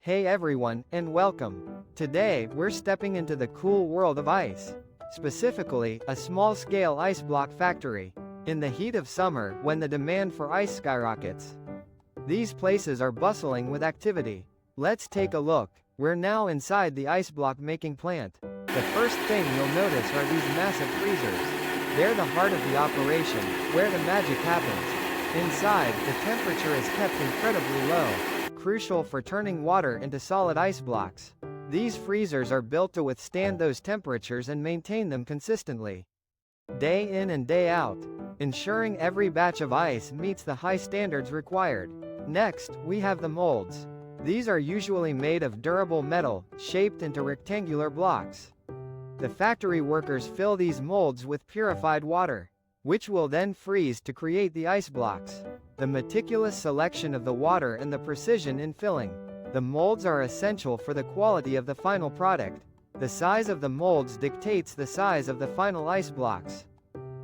Hey everyone, and welcome. Today, we're stepping into the cool world of ice. Specifically, a small-scale ice block factory. In the heat of summer, when the demand for ice skyrockets. These places are bustling with activity. Let's take a look. We're now inside the ice block making plant. The first thing you'll notice are these massive freezers. They're the heart of the operation, where the magic happens. Inside, the temperature is kept incredibly low, crucial for turning water into solid ice blocks. These freezers are built to withstand those temperatures and maintain them consistently, day in and day out, ensuring every batch of ice meets the high standards required. Next, we have the molds. These are usually made of durable metal, shaped into rectangular blocks. The factory workers fill these molds with purified water, which will then freeze to create the ice blocks. The meticulous selection of the water and the precision in filling the molds are essential for the quality of the final product. The size of the molds dictates the size of the final ice blocks.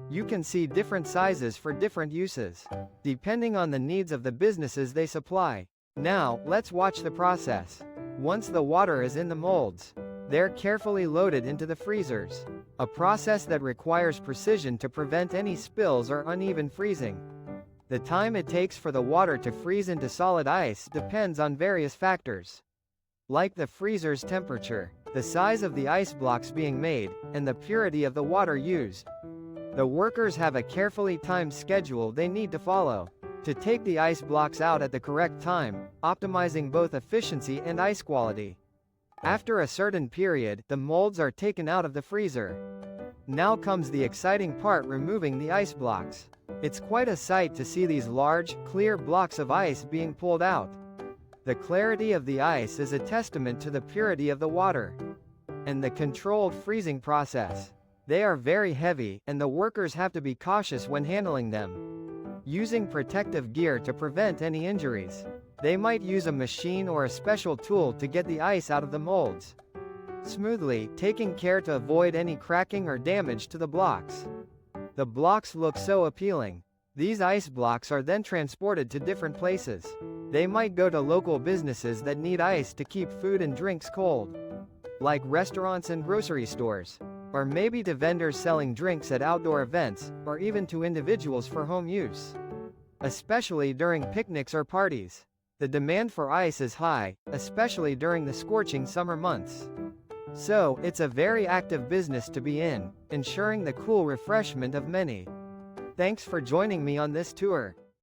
You can see different sizes for different uses, depending on the needs of the businesses they supply. Now, let's watch the process. Once the water is in the molds, they're carefully loaded into the freezers, a process that requires precision to prevent any spills or uneven freezing. The time it takes for the water to freeze into solid ice depends on various factors, like the freezer's temperature, the size of the ice blocks being made, and the purity of the water used. The workers have a carefully timed schedule they need to follow to take the ice blocks out at the correct time, optimizing both efficiency and ice quality. After a certain period, the molds are taken out of the freezer. Now comes the exciting part: removing the ice blocks. It's quite a sight to see these large, clear blocks of ice being pulled out. The clarity of the ice is a testament to the purity of the water and the controlled freezing process. They are very heavy, and the workers have to be cautious when handling them, using protective gear to prevent any injuries. They might use a machine or a special tool to get the ice out of the molds smoothly, taking care to avoid any cracking or damage to the blocks. The blocks look so appealing. These ice blocks are then transported to different places. They might go to local businesses that need ice to keep food and drinks cold, like restaurants and grocery stores, or maybe to vendors selling drinks at outdoor events, or even to individuals for home use, especially during picnics or parties. The demand for ice is high, especially during the scorching summer months. So, it's a very active business to be in, ensuring the cool refreshment of many. Thanks for joining me on this tour.